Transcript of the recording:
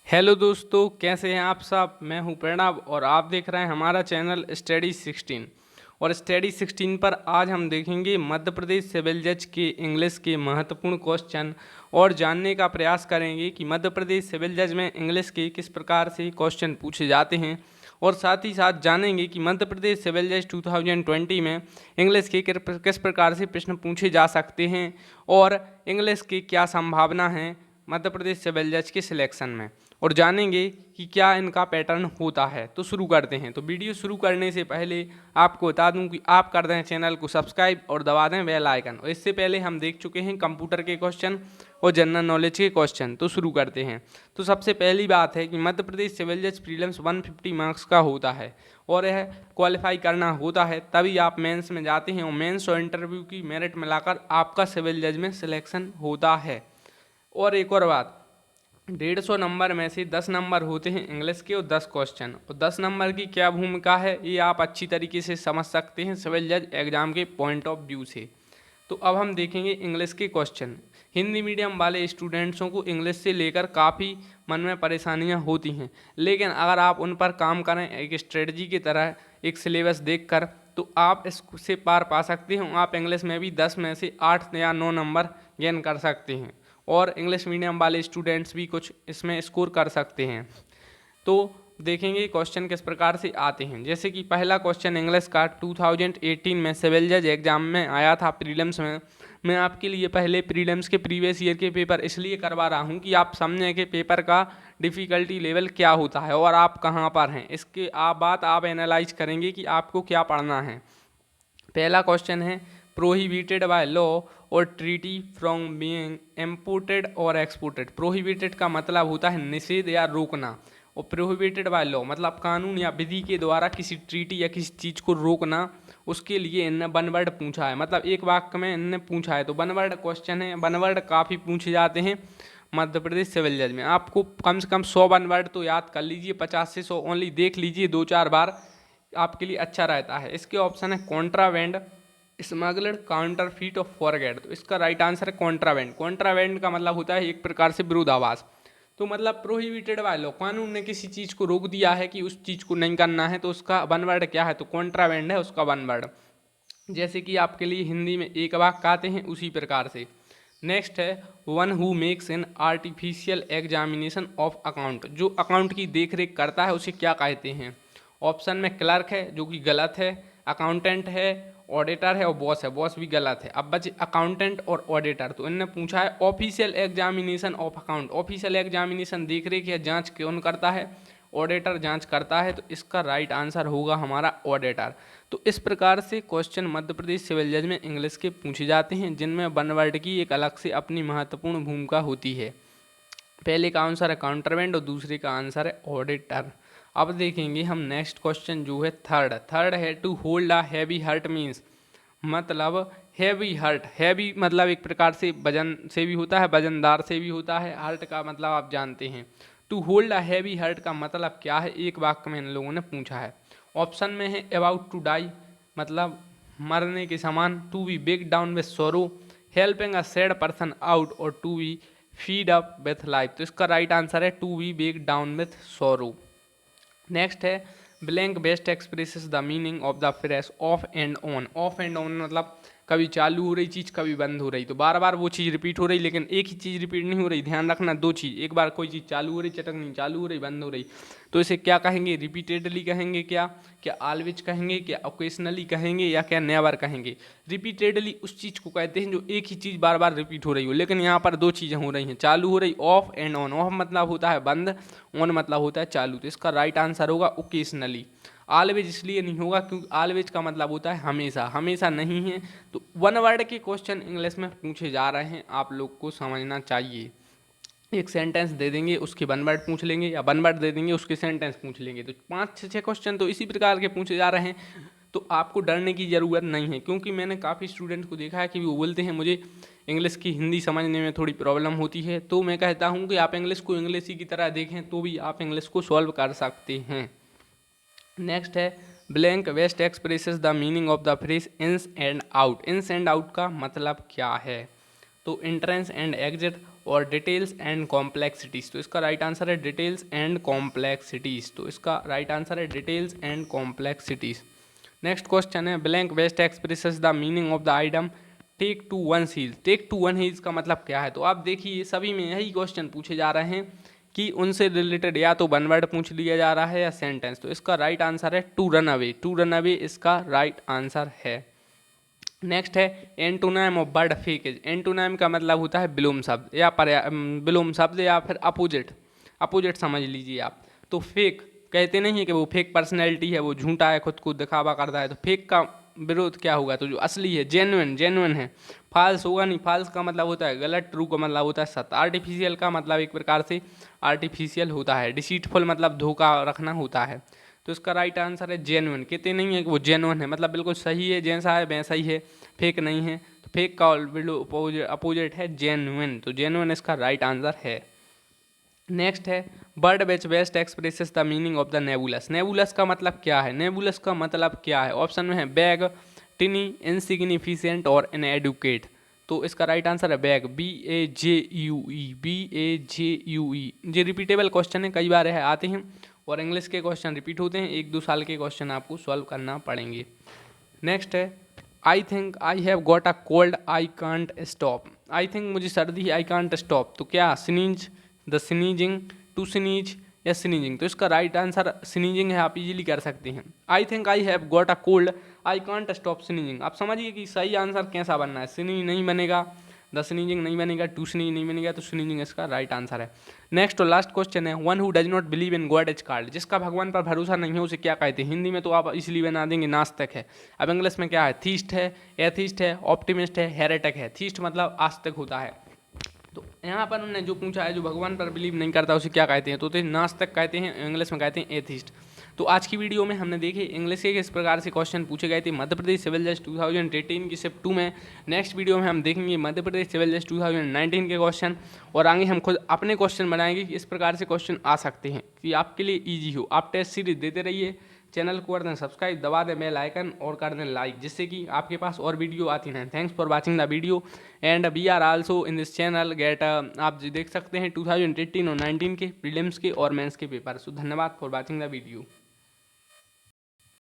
Hello दोस्तों, कैसे हैं आप सब। मैं हूं प्रणव और आप देख रहे हैं हमारा चैनल स्टडी 16। और स्टडी 16 पर आज हम देखेंगे मध्य प्रदेश सिविल जज के इंग्लिश के महत्वपूर्ण क्वेश्चन और जानने का प्रयास करेंगे कि मध्य प्रदेश सिविल जज में इंग्लिश के किस प्रकार से क्वेश्चन पूछे जाते हैं। और साथ ही साथ जानेंगे कि मध्य प्रदेश सिविल जज 2020 में इंग्लिश के किस प्रकार से प्रश्न पूछे जा सकते हैं और इंग्लिश की क्या संभावना है मध्य प्रदेश सिविल जज के सिलेक्शन में, और जानेंगे कि क्या इनका पैटर्न होता है। तो शुरू करते हैं। तो वीडियो शुरू करने से पहले आपको बता दूं कि आप कर दें चैनल को सब्सक्राइब और दबा दें बेल आइकन। और इससे पहले हम देख चुके हैं कंप्यूटर के क्वेश्चन और जनरल नॉलेज के क्वेश्चन। तो शुरू करते हैं। तो सबसे पहली बात है कि मध्य प्रदेश सिविल जज प्रीलिम्स 150 मार्क्स का होता है और यह क्वालिफाई करना होता है तभी आप मेंस में जाते हैं, और मेंस और इंटरव्यू की मेरिट मिलाकर आपका सिविल जज में सिलेक्शन होता है। और एक और बात, 150 नंबर में से 10 नंबर होते हैं इंग्लिश के और 10 क्वेश्चन, और 10 नंबर की क्या भूमिका है ये आप अच्छी तरीके से समझ सकते हैं सिविल जज एग्जाम के पॉइंट ऑफ व्यू से। तो अब हम देखेंगे इंग्लिश के क्वेश्चन। हिंदी मीडियम वाले स्टूडेंट्सों को इंग्लिश से लेकर काफ़ी मन में परेशानियां होती हैं, लेकिन अगर आप उन पर काम करें एक स्ट्रेटजी की तरह, एक सिलेबस देखकर, तो आप इससे पार पा सकते हैं। आप इंग्लिश में भी 10 में से 8 या 9 नंबर गेन कर सकते हैं और इंग्लिश मीडियम वाले स्टूडेंट्स भी कुछ इसमें स्कोर कर सकते हैं। तो देखेंगे क्वेश्चन किस प्रकार से आते हैं। जैसे कि पहला क्वेश्चन इंग्लिश का 2018 में सिविल जज एग्जाम में आया था प्रीलिम्स में। मैं आपके लिए पहले प्रीलिम्स के प्रीवियस ईयर के पेपर इसलिए करवा रहा हूं कि आप समझें कि पेपर का डिफ़िकल्टी लेवल क्या होता है और आप कहां पर हैं। इसके आप एनालाइज करेंगे कि आपको क्या पढ़ना है। पहला क्वेश्चन है प्रोहिबिटेड बाय लॉ और ट्रीटी फ्रॉम बीइंग इम्पोर्टेड और एक्सपोर्टेड। प्रोहिबिटेड का मतलब होता है निषेध या रोकना, और प्रोहिबिटेड बाय लॉ मतलब कानून या विधि के द्वारा किसी ट्रीटी या किसी चीज़ को रोकना। उसके लिए इनने वन वर्ड पूछा है, मतलब एक वाक्य में इनने पूछा है। तो वन वर्ड क्वेश्चन है, वन वर्ड काफ़ी पूछे जाते हैं मध्य प्रदेश सिविल जज में। आपको कम से कम 100 वन वर्ड तो याद कर लीजिए, 50 से 100 ओनली देख लीजिए 2-4 बार, आपके लिए अच्छा रहता है। इसके ऑप्शन है कॉन्ट्रावेंड, स्मगलड, काउंटरफीट और फॉरगेट। तो इसका राइट आंसर है कॉन्ट्रावेंड। कॉन्ट्रावेंड का मतलब होता है एक प्रकार से विरोधाभास। तो मतलब प्रोहिबिटेड बाय लॉ, कानून ने किसी चीज़ को रोक दिया है कि उस चीज़ को नहीं करना है, तो उसका वन वर्ड क्या है, तो कॉन्ट्रावेंड है उसका वन वर्ड। जैसे कि आपके लिए हिंदी में एक वाक्य आते हैं उसी प्रकार से। नेक्स्ट है one who makes an artificial examination of account. जो अकाउंट की देखरेख करता है उसे क्या कहते हैं। ऑप्शन में क्लर्क है जो कि गलत है, अकाउंटेंट है, ऑडिटर है और बॉस है। बॉस भी गलत है। अब बचे अकाउंटेंट और ऑडिटर। तो इनने पूछा है official examination of account. Official examination देखरेख या जांच कौन करता है, ऑडिटर जांच करता है। तो इसका राइट आंसर होगा हमारा ऑडिटर। तो इस प्रकार से क्वेश्चन मध्य प्रदेश सिविल जज में इंग्लिश के पूछे जाते हैं, जिनमें वन वर्ड की एक अलग से अपनी महत्वपूर्ण भूमिका होती है। पहले का आंसर है काउंटरवेंड और दूसरे का आंसर है ऑडिटर। अब देखेंगे हम नेक्स्ट क्वेश्चन जो है थर्ड है to hold a heavy heart means, मतलब हैवी हर्ट, हैवी मतलब एक प्रकार से वजन से भी होता है, वजनदार से भी होता है। हर्ट का मतलब आप जानते हैं। To hold a heavy heart का मतलब क्या है, एक वाक्य में इन लोगों ने पूछा है। ऑप्शन में है अबाउट टू डाई, मतलब मरने के समान, to be bake down with sorrow, helping a sad person out, और to be fed up with life. तो इसका राइट आंसर है to be bake down with sorrow. Next है blank best expresses the meaning of the phrase off and on. Off and on मतलब कभी चालू हो रही चीज़ कभी बंद हो रही, तो बार बार वो चीज़ रिपीट हो रही, लेकिन एक ही चीज़ रिपीट नहीं हो रही। ध्यान रखना, दो चीज़, एक बार कोई चीज़ चालू हो रही, चटकनी चालू हो रही बंद हो रही, तो इसे क्या कहेंगे, रिपीटेडली कहेंगे, क्या ऑलवेज कहेंगे, क्या ओकेशनली कहेंगे, या क्या नेवर कहेंगे। रिपीटेडली उस चीज़ को कहते हैं जो एक ही चीज़ बार बार रिपीट हो रही हो, लेकिन यहाँ पर दो चीज़ें हो रही हैं, चालू हो रही, ऑफ एंड ऑन। ऑफ मतलब होता है बंद, ऑन मतलब होता है चालू। तो इसका राइट आंसर होगा ओकेशनली। ऑलवेज इसलिए नहीं होगा क्योंकि ऑलवेज का मतलब होता है हमेशा, हमेशा नहीं है। तो वन वर्ड के क्वेश्चन इंग्लिश में पूछे जा रहे हैं, आप लोग को समझना चाहिए। एक सेंटेंस दे देंगे उसके वन वर्ड पूछ लेंगे, या वन वर्ड दे देंगे उसके सेंटेंस पूछ लेंगे। तो 5-6 क्वेश्चन तो इसी प्रकार के पूछे जा रहे हैं। तो आपको डरने की ज़रूरत नहीं है, क्योंकि मैंने काफ़ी स्टूडेंट को देखा है कि वो बोलते हैं मुझे इंग्लिश की हिंदी समझने में थोड़ी प्रॉब्लम होती है। तो मैं कहता हूँ कि आप इंग्लिश को इंग्लिश ही की तरह देखें तो भी आप इंग्लिश को सॉल्व कर सकते हैं। नेक्स्ट है blank best expresses the meaning of the phrase ins and out. Ins and out का मतलब क्या है, तो एंट्रेंस एंड एग्जिट, और डिटेल्स एंड कॉम्प्लेक्सिटीज़। तो इसका राइट आंसर है डिटेल्स एंड कॉम्प्लेक्सिटीज़। तो इसका राइट आंसर है details and complexities. Next question है blank best expresses the meaning of the item take to one heels. Take to one heels का मतलब क्या है? तो आप देखिए सभी में यही क्वेश्चन पूछे जा रहे हैं कि उनसे रिलेटेड या तो वन वर्ड पूछ लिया जा रहा है या सेंटेंस। तो इसका राइट आंसर है to run away. To run away इसका राइट आंसर है। नेक्स्ट है antonym of word fake. Antonym का मतलब होता है विलोम शब्द या विलोम शब्द या फिर अपोजिट। अपोजिट समझ लीजिए आप। तो फेक कहते नहीं है कि वो फेक पर्सनैलिटी है, वो झूठा है, खुद को दिखावा करता है। तो फेक का विरोध क्या होगा? तो जो असली है, जेन्युइन, जेन्युइन है। फाल्स होगा नहीं। फाल्स का मतलब होता है गलत, ट्रू का मतलब होता है सत्य। आर्टिफिशियल का मतलब एक प्रकार से आर्टिफिशियल होता है। डिसीटफुल मतलब धोखा रखना होता है। तो इसका राइट आंसर है जेन्युइन। कहते नहीं है कि वो जेन्युइन है, मतलब बिल्कुल सही है, जैसा है वैसा ही है, फेक नहीं है। तो फेक का अपोजिट है जेन्युइन। तो जेन्युइन इसका राइट आंसर है। नेक्स्ट है word which best expresses the meaning of the नेबुलस। नेबुलस का मतलब क्या है? नेबुलस का मतलब क्या है? ऑप्शन में है बैग, टिनी, इनसिग्निफिकेंट और इनएडुकेट। तो इसका राइट आंसर है बैग, BAJUE, BAJUE। ये रिपीटेबल क्वेश्चन है, कई बार है आते हैं और इंग्लिश के क्वेश्चन रिपीट होते हैं। 1-2 साल के क्वेश्चन आपको सॉल्व करना पड़ेंगे। नेक्स्ट है I think I have got a cold I can't stop. I think मुझे सर्दी है, आई कांट स्टॉप। तो क्या sneeze, the sneezing, to sneeze या स्नीजिंग। तो इसका राइट आंसर स्नीजिंग है, आप इजीली कर सकते हैं। आई think I have got a cold I can't stop sneezing. आप समझिए कि सही आंसर कैसा बनना है। स्नीज नहीं बनेगा, द स्नीजिंग नहीं बनेगा, टू स्नीज नहीं बनेगा, तो स्नीजिंग इसका राइट आंसर है। नेक्स्ट और लास्ट क्वेश्चन है one who does not believe in God is called. जिसका भगवान पर भरोसा नहीं है उसे क्या कहते हैं? हिंदी में तो आप इसलिए बना देंगे नास्तिक है। अब इंग्लिश में क्या है? थीस्ट है, एथीस्ट है, ऑप्टिमिस्ट है, हेरेटिक है। थीस्ट मतलब आस्तिक होता है। तो यहाँ पर उन्होंने जो पूछा है जो भगवान पर बिलीव नहीं करता उसे क्या कहते हैं? तो नास्तिक कहते हैं, इंग्लिश में कहते हैं एथीस्ट। तो आज की वीडियो में हमने देखे इंग्लिश के किस प्रकार से क्वेश्चन पूछे गए थे मध्य प्रदेश सिविल जज 2018 की शिफ्ट 2 में। नेक्स्ट वीडियो में हम देखेंगे मध्य प्रदेश सिविल जज 2019 के क्वेश्चन और आगे हम खुद अपने क्वेश्चन बनाएंगे कि इस प्रकार से क्वेश्चन आ सकते हैं कि आपके लिए ईजी हो। आप टेस्ट सीरीज देते रहिए, चैनल को कर दें सब्सक्राइब, दबा दें बेल आइकन और कर दें लाइक, जिससे कि आपके पास और वीडियो आती रहें। Thanks for watching the video and we are also in this channel get आप देख सकते हैं 2018 और 19 के प्रीलिम्स के और मेंस के पेपर। सो धन्यवाद फॉर वाचिंग द वीडियो।